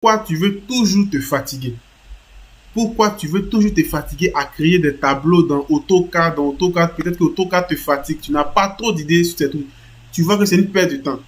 pourquoi tu veux toujours te fatiguer? Pourquoi tu veux toujours te fatiguer à créer des tableaux dans AutoCAD, peut-être que AutoCAD te fatigue, tu n'as pas trop d'idées sur ces trucs. Tu vois que c'est une perte de temps.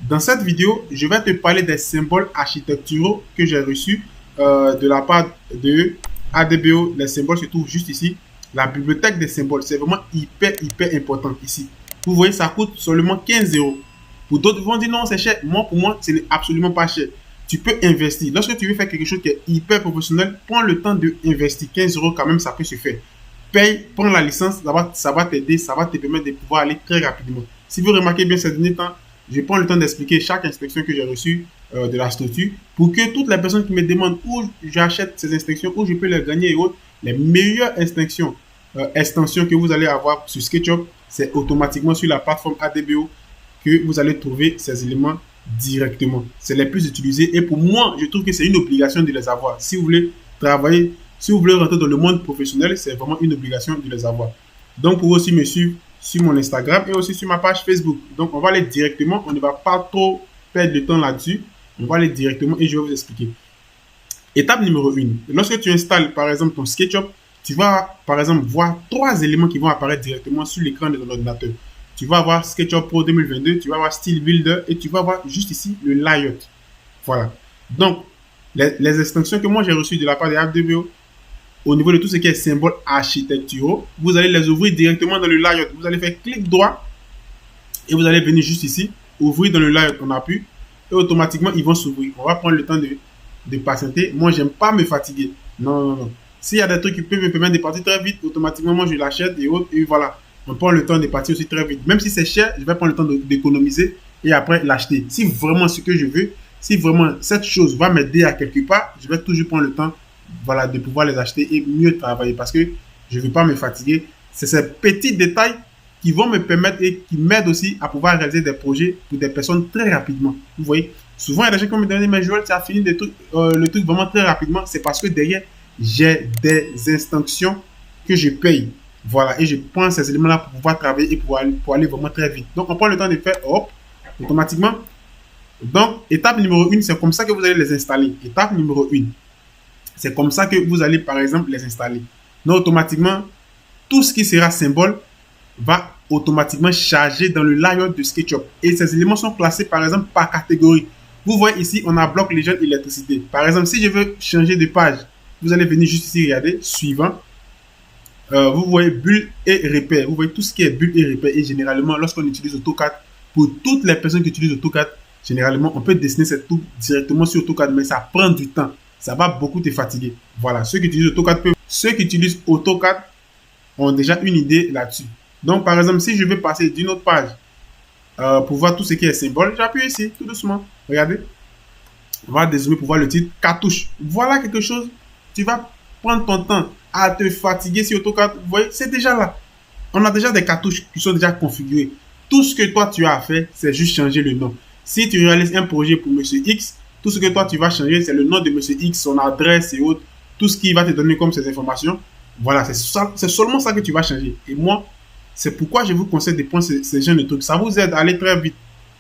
Dans cette vidéo, je vais te parler des symboles architecturaux que j'ai reçus de la part de ADBO. Les symboles se trouvent juste ici. La bibliothèque des symboles, c'est vraiment hyper important ici. Vous voyez, ça coûte seulement 15 euros. Pour d'autres, vont dire non, c'est cher. Moi, pour moi, ce n'est absolument pas cher. Tu peux investir. Lorsque tu veux faire quelque chose qui est hyper professionnel, prends le temps d'investir. 15 euros, quand même, ça peut se faire. Paye, prends la licence, ça va t'aider, ça va te permettre de pouvoir aller très rapidement. Si vous remarquez bien ces derniers temps, je prends le temps d'expliquer chaque inspection que j'ai reçue de la structure pour que toutes les personnes qui me demandent où j'achète ces inspections, où je peux les gagner et autres, les meilleures extensions que vous allez avoir sur SketchUp, c'est automatiquement sur la plateforme ADBO que vous allez trouver ces éléments directement. C'est les plus utilisés et pour moi, je trouve que c'est une obligation de les avoir. Si vous voulez travailler, si vous voulez rentrer dans le monde professionnel, c'est vraiment une obligation de les avoir. Donc, pour aussi me suivre sur mon Instagram et aussi sur ma page Facebook. Donc, on va aller directement. On ne va pas trop perdre de temps là-dessus. On va aller directement et je vais vous expliquer. Étape numéro 1. Lorsque tu installes, par exemple, ton SketchUp, tu vas, par exemple, voir 3 éléments qui vont apparaître directement sur l'écran de ton ordinateur. Tu vas avoir SketchUp Pro 2022, tu vas avoir Style Builder et tu vas avoir juste ici le layout. Voilà. Donc, les extensions que moi j'ai reçues de la part de ADBO, au niveau de tout ce qui est symboles architecturaux, vous allez les ouvrir directement dans le layout. Vous allez faire clic droit et vous allez venir juste ici, ouvrir dans le layout. On appuie et automatiquement ils vont s'ouvrir. On va prendre le temps de patienter. Moi, j'aime pas me fatiguer. Non. S'il y a des trucs qui peuvent me permettre de partir très vite, automatiquement, moi je l'achète et autres. Et voilà. On prend le temps de partir aussi très vite. Même si c'est cher, je vais prendre le temps d'économiser et après l'acheter. Si vraiment ce que je veux, si vraiment cette chose va m'aider à quelque part, je vais toujours prendre le temps, voilà, de pouvoir les acheter et mieux travailler parce que je ne veux pas me fatiguer. C'est ces petits détails qui vont me permettre et qui m'aident aussi à pouvoir réaliser des projets pour des personnes très rapidement. Vous voyez, souvent il y a des gens qui me disent, mais Joël, tu as fini le truc vraiment très rapidement. C'est parce que derrière, j'ai des instructions que je paye. Voilà, et je prends ces éléments-là pour pouvoir travailler et pour aller vraiment très vite. Donc, on prend le temps de faire, hop, automatiquement. Donc, étape numéro 1, c'est comme ça que vous allez les installer. Étape numéro 1, c'est comme ça que vous allez, par exemple, les installer. Donc, automatiquement, tout ce qui sera symbole va automatiquement charger dans le layout de SketchUp. Et ces éléments sont classés, par exemple, par catégorie. Vous voyez ici, on a bloc légende électricité. Par exemple, si je veux changer de page, vous allez venir juste ici, regarder, suivant. Vous voyez bulle et repère. Vous voyez tout ce qui est bulle et repère. Et généralement, lorsqu'on utilise AutoCAD, pour toutes les personnes qui utilisent AutoCAD, généralement, on peut dessiner cette tour directement sur AutoCAD, mais ça prend du temps. Ça va beaucoup te fatiguer. Voilà, ceux qui utilisent AutoCAD ont déjà une idée là-dessus. Donc, par exemple, si je veux passer d'une autre page pour voir tout ce qui est symbole, j'appuie ici, tout doucement. Regardez. On va dézoomer pour voir le titre. Cartouche. Voilà quelque chose. Tu vas prendre ton temps à te fatiguer sur AutoCAD. Vous voyez, c'est déjà là. On a déjà des cartouches qui sont déjà configurées. Tout ce que toi tu as à faire, c'est juste changer le nom. Si tu réalises un projet pour Monsieur X, tout ce que toi tu vas changer, c'est le nom de Monsieur X, son adresse et autres. Tout ce qui va te donner comme ces informations. Voilà, c'est seulement ça que tu vas changer. Et moi, c'est pourquoi je vous conseille de prendre ces genres de trucs. Ça vous aide à aller très vite.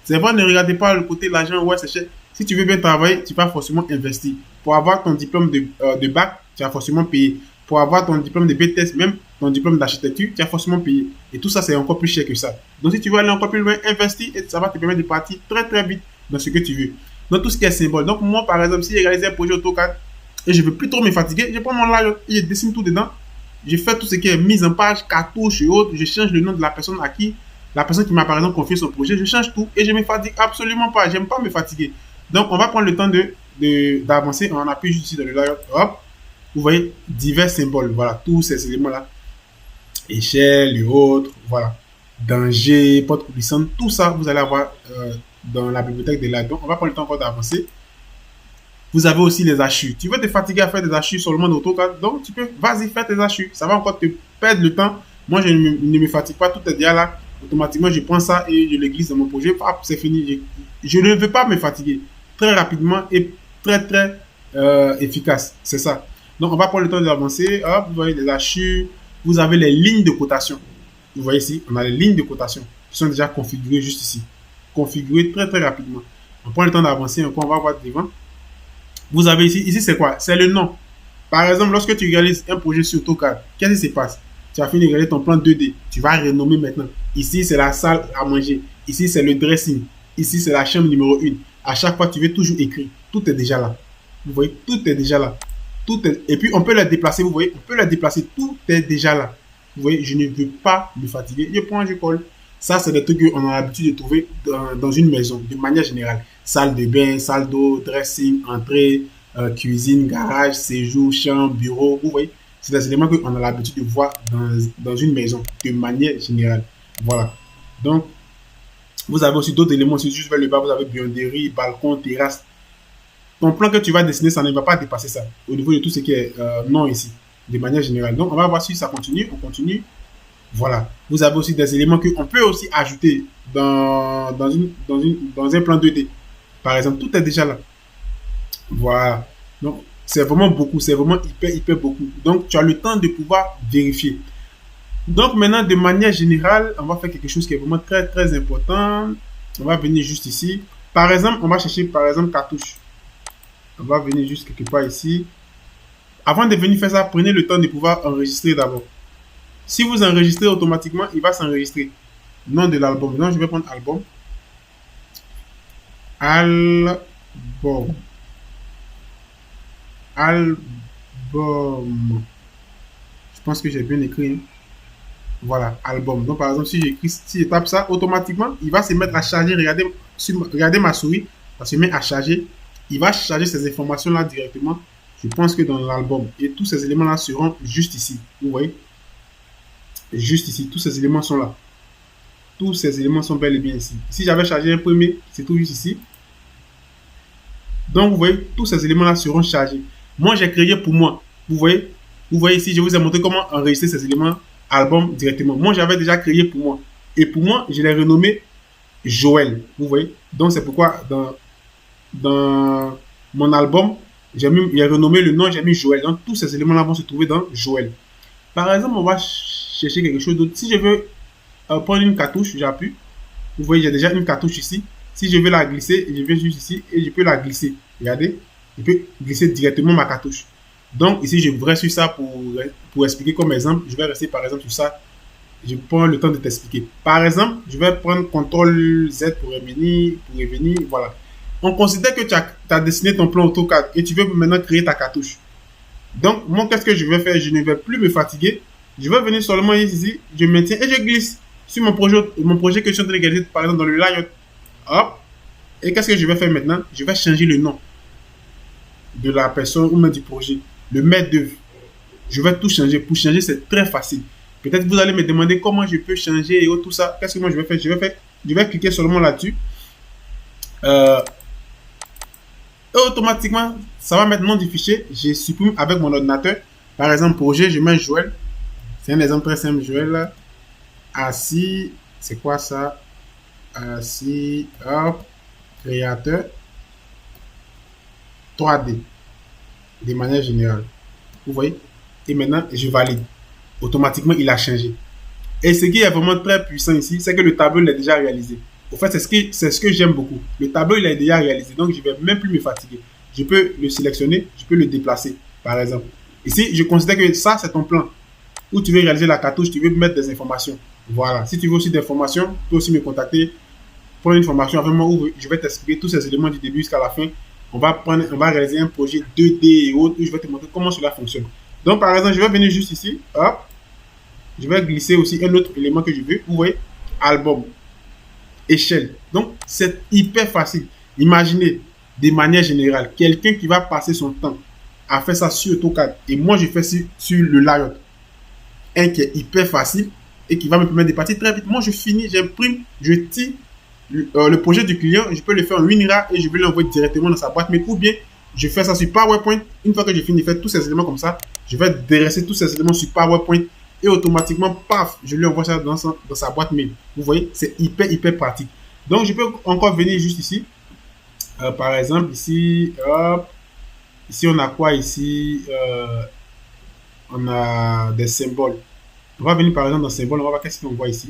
C'est vrai, ne regardez pas le côté de l'argent, ouais, c'est cher. Si tu veux bien travailler, tu vas forcément investir. Pour avoir ton diplôme de bac, tu vas forcément payer. Pour avoir ton diplôme de BTS, même ton diplôme d'architecture, tu as forcément payé. Et tout ça, c'est encore plus cher que ça. Donc, si tu veux aller encore plus loin, investir et ça va te permettre de partir très vite dans ce que tu veux. Dans tout ce qui est symbole. Donc, moi, par exemple, si j'ai réalisé un projet AutoCAD et je ne veux plus trop me fatiguer, je prends mon layout et je dessine tout dedans. Je fais tout ce qui est mise en page, cartouche et autres. Je change le nom de la personne à qui, la personne qui m'a par exemple confié son projet. Je change tout et je ne me fatigue absolument pas. J'aime pas me fatiguer. Donc, on va prendre le temps d'avancer. On appuie juste ici dans le layout. Hop. Vous voyez, divers symboles. Voilà, tous ces éléments-là. Échelle et autres. Voilà. Danger, porte coulissante. Tout ça, vous allez avoir dans la bibliothèque de layout. Donc, on va prendre le temps encore d'avancer. Vous avez aussi les hachures. Tu veux te fatiguer à faire des hachures sur le monde AutoCAD, donc tu peux, vas-y, faire tes hachures. Ça va encore te perdre le temps. Moi, je ne me fatigue pas, tout est déjà là. Automatiquement, je prends ça et je le glisse dans mon projet. Hop, c'est fini. Je ne veux pas me fatiguer. Très rapidement et très efficace. C'est ça. Donc, on va prendre le temps d'avancer. Hop, vous voyez les hachures. Vous avez les lignes de cotation. Vous voyez ici, on a les lignes de cotation qui sont déjà configurées juste ici. Configurées très rapidement. On prend le temps d'avancer encore, on va voir devant. Vous avez ici c'est quoi? C'est le nom. Par exemple, lorsque tu réalises un projet sur AutoCAD, qu'est-ce qui se passe? Tu as fini de réaliser ton plan 2D. Tu vas renommer maintenant. Ici, c'est la salle à manger. Ici, c'est le dressing. Ici, c'est la chambre numéro 1. À chaque fois, tu veux toujours écrire. Tout est déjà là. Vous voyez, tout est déjà là. Tout est... Et puis, on peut la déplacer. Vous voyez, on peut la déplacer. Tout est déjà là. Vous voyez, je ne veux pas me fatiguer. Je prends, je colle. Ça, c'est des trucs qu'on a l'habitude de trouver dans une maison, de manière générale. Salle de bain, salle d'eau, dressing, entrée, cuisine, garage, séjour, chambre, bureau. Vous voyez, c'est des éléments qu'on a l'habitude de voir dans une maison, de manière générale. Voilà. Donc, vous avez aussi d'autres éléments. Si juste vers le bas, vous avez buanderie, balcon, terrasse. Ton plan que tu vas dessiner, ça ne va pas dépasser ça. Au niveau de tout ce qui est non ici, de manière générale. Donc, on va voir si ça continue. On continue. Voilà. Vous avez aussi des éléments qu'on peut aussi ajouter dans un plan 2D. Par exemple, tout est déjà là. Voilà. Donc, c'est vraiment beaucoup. C'est vraiment hyper, hyper beaucoup. Donc, tu as le temps de pouvoir vérifier. Donc, maintenant, de manière générale, on va faire quelque chose qui est vraiment très, très important. On va venir juste ici. Par exemple, on va chercher, par exemple, cartouche. On va venir juste quelque part ici. Avant de venir faire ça, prenez le temps de pouvoir enregistrer d'abord. Si vous enregistrez automatiquement, il va s'enregistrer. Nom de l'album. Donc, je vais prendre album. Album. Album. Je pense que j'ai bien écrit. Hein. Voilà, album. Donc, par exemple, si je tape ça, automatiquement, il va se mettre à charger. Regardez ma souris. Ça se met à charger. Il va charger ces informations-là directement. Je pense que dans l'album. Et tous ces éléments-là seront juste ici. Vous voyez? Juste ici. Tous ces éléments sont là. Tous ces éléments sont bel et bien ici. Si j'avais chargé un premier, c'est tout juste ici. Donc, vous voyez, tous ces éléments-là seront chargés. Moi, j'ai créé pour moi. Vous voyez ici, je vous ai montré comment enregistrer ces éléments album directement. Moi, j'avais déjà créé pour moi. Et pour moi, je l'ai renommé Joël. Vous voyez? Donc, c'est pourquoi dans mon album, j'ai renommé le nom, j'ai mis Joël. Donc, tous ces éléments-là vont se trouver dans Joël. Par exemple, on va chercher quelque chose d'autre. Si je veux prendre une cartouche, j'appuie. Vous voyez, j'ai déjà une cartouche ici. Si je veux la glisser, je vais juste ici et je peux la glisser. Regardez, je peux glisser directement ma cartouche. Donc ici, je reste sur ça pour expliquer comme exemple. Je vais rester par exemple sur ça. Je prends le temps de t'expliquer. Par exemple, je vais prendre CTRL Z pour revenir. Voilà. On considère que tu as dessiné ton plan AutoCAD et tu veux maintenant créer ta cartouche. Donc, moi, qu'est-ce que je vais faire? Je ne vais plus me fatiguer. Je vais venir seulement ici, je maintiens et je glisse sur mon projet que je suis en train de réaliser, par exemple, dans le layout. Hop. Et qu'est-ce que je vais faire maintenant? Je vais changer le nom de la personne ou même du projet. Le maître d'œuvre. Je vais tout changer. Pour changer, c'est très facile. Peut-être que vous allez me demander comment je peux changer et tout ça. Qu'est-ce que moi je vais faire? Je vais cliquer seulement là-dessus. Et automatiquement, ça va mettre nom du fichier. Je supprime avec mon ordinateur. Par exemple, projet, je mets Joël. C'est un exemple très simple, Joël. Assis, c'est quoi ça? Assis, hop, créateur 3D, de manière générale. Vous voyez? Et maintenant, je valide. Automatiquement, il a changé. Et ce qui est vraiment très puissant ici, c'est que le tableau il est déjà réalisé. Au fait, c'est ce que j'aime beaucoup. Le tableau, il est déjà réalisé. Donc, je ne vais même plus me fatiguer. Je peux le sélectionner, je peux le déplacer, par exemple. Ici, je considère que ça, c'est ton plan. Où tu veux réaliser la cartouche, tu veux mettre des informations. Voilà. Si tu veux aussi des informations, tu peux aussi me contacter. Prendre une formation avec moi où je vais t'expliquer tous ces éléments du début jusqu'à la fin. On va réaliser un projet 2D et autres où je vais te montrer comment cela fonctionne. Donc, par exemple, je vais venir juste ici. Hop. Je vais glisser aussi un autre élément que je veux. Vous voyez, album, échelle. Donc, c'est hyper facile. Imaginez, de manière générale, quelqu'un qui va passer son temps à faire ça sur AutoCAD et moi, je fais sur le layout. Un qui est hyper facile et qui va me permettre de partir très vite. Moi, je finis, j'imprime, je tire le projet du client, je peux le faire en WinRAR et je vais l'envoyer directement dans sa boîte mail ou bien je fais ça sur PowerPoint. Une fois que j'ai fini de faire tous ces éléments comme ça, je vais dresser tous ces éléments sur PowerPoint et automatiquement, paf, je lui envoie ça dans sa boîte mail. Vous voyez, c'est hyper, hyper pratique. Donc, je peux encore venir juste ici. Par exemple, ici, hop, ici, on a quoi ici? On a des symboles. On va venir par exemple dans symbole, on va voir qu'est-ce qu'on voit ici.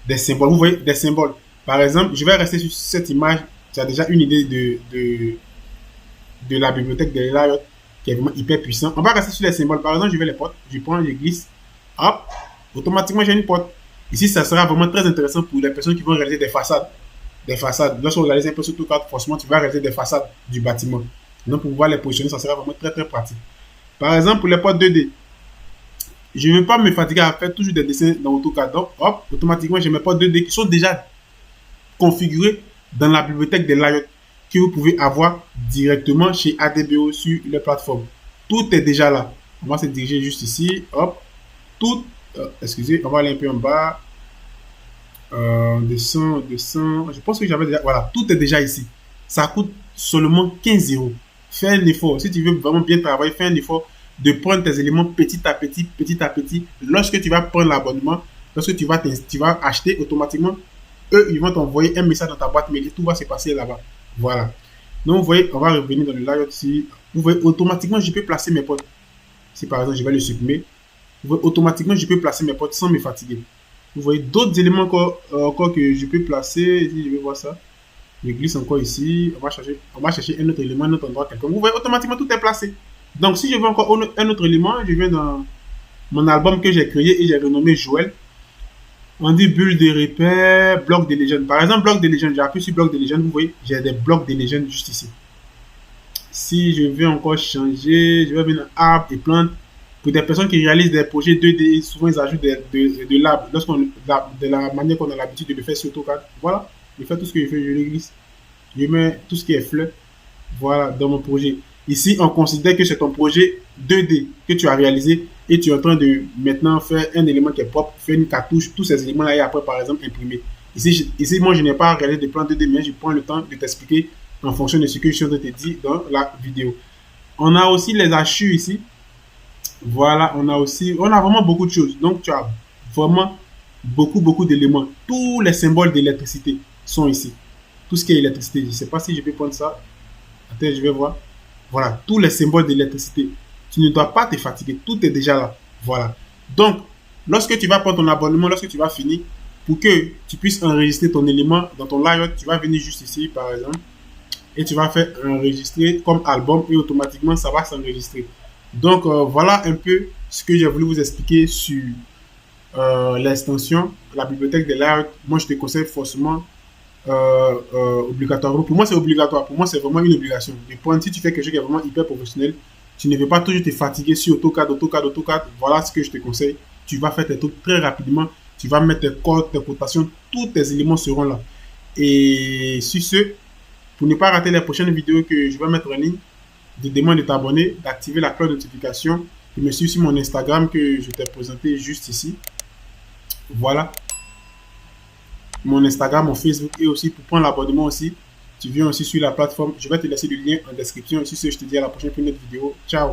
Des symboles, vous voyez, des symboles. Par exemple, je vais rester sur cette image. Tu as déjà une idée de la bibliothèque de Riot qui est vraiment hyper puissant. On va rester sur les symboles. Par exemple, je vais les portes, je prends, je glisse, hop, automatiquement j'ai une porte. Ici, ça sera vraiment très intéressant pour les personnes qui vont réaliser des façades. Des façades. Lorsqu'on réalise un peu sur AutoCAD, forcément, tu vas réaliser des façades du bâtiment. Donc, pour pouvoir les positionner, ça sera vraiment très très pratique. Par exemple, pour les portes 2D, je ne veux pas me fatiguer à faire toujours des dessins dans AutoCAD. Donc, hop, automatiquement, j'ai mes portes 2D qui sont déjà configurées dans la bibliothèque de Riot que vous pouvez avoir directement chez ADBO sur les plateformes. Tout est déjà là. On va se diriger juste ici. Hop, tout. Excusez, on va aller un peu en bas. Descend. Je pense que j'avais déjà. Voilà, tout est déjà ici. Ça coûte seulement 15 euros. Fais un effort. Si tu veux vraiment bien travailler, fais un effort de prendre tes éléments petit à petit, petit à petit. Lorsque tu vas prendre l'abonnement, lorsque tu vas acheter automatiquement, eux, ils vont t'envoyer un message dans ta boîte mail et tout va se passer là-bas. Voilà. Donc, vous voyez, on va revenir dans le Riot ici. Vous voyez, automatiquement, je peux placer mes potes. Si par exemple, je vais le supprimer, vous voyez, automatiquement, je peux placer mes potes sans me fatiguer. Vous voyez d'autres éléments encore que je peux placer. Si je vais voir ça, je glisse encore ici. On va chercher un autre élément, un autre endroit, quelqu'un. Vous voyez, automatiquement, tout est placé. Donc, si je veux encore un autre élément, je viens dans mon album que j'ai créé et j'ai renommé Joël. On dit bulle de repère, bloc de légende. Par exemple, bloc de légende, j'ai appuyé sur bloc de légende. Vous voyez, j'ai des blocs de légende juste ici. Si je veux encore changer, je vais venir dans arbre et plantes. Pour des personnes qui réalisent des projets 2D, souvent ils ajoutent de l'arbre. De la manière qu'on a l'habitude de le faire sur AutoCAD. Voilà, je fais tout ce que je fais, je le glisse. Je mets tout ce qui est fleur. Voilà, dans mon projet. Ici, on considère que c'est ton projet 2D que tu as réalisé et tu es en train de maintenant faire un élément qui est propre, faire une cartouche, tous ces éléments-là et après, par exemple, imprimer. Ici, moi, je n'ai pas réalisé de plan 2D, mais je prends le temps de t'expliquer en fonction de ce que je suis en train de te dire dans la vidéo. On a aussi les hachures ici. Voilà, on a vraiment beaucoup de choses. Donc, tu as vraiment beaucoup d'éléments. Tous les symboles d'électricité sont ici. Tout ce qui est électricité. Je ne sais pas si je peux prendre ça. Attends, je vais voir. Voilà, tous les symboles d'électricité. Tu ne dois pas te fatiguer. Tout est déjà là. Voilà. Donc, lorsque tu vas prendre ton abonnement, lorsque tu vas finir, pour que tu puisses enregistrer ton élément dans ton Riot, tu vas venir juste ici, par exemple, et tu vas faire enregistrer comme album et automatiquement, ça va s'enregistrer. Donc, voilà un peu ce que j'ai voulu vous expliquer sur l'extension, la bibliothèque de Riot. Moi, je te conseille forcément obligatoirement. Pour moi, c'est obligatoire. Pour moi, c'est vraiment une obligation. Du point, si tu fais quelque chose qui est vraiment hyper professionnel, tu ne veux pas toujours te fatiguer sur AutoCAD. Voilà ce que je te conseille. Tu vas faire tes trucs très rapidement. Tu vas mettre tes codes, tes cotations. Tous tes éléments seront là. Et sur ce, pour ne pas rater les prochaines vidéos que je vais mettre en ligne, je te demande de t'abonner, d'activer la cloche de notification, de me suivre sur mon Instagram que je t'ai présenté juste ici. Voilà. Mon Instagram, mon Facebook et aussi pour prendre l'abonnement aussi. Tu viens aussi sur la plateforme. Je vais te laisser le lien en description. Sur ce, je te dis à la prochaine pour une autre vidéo. Ciao.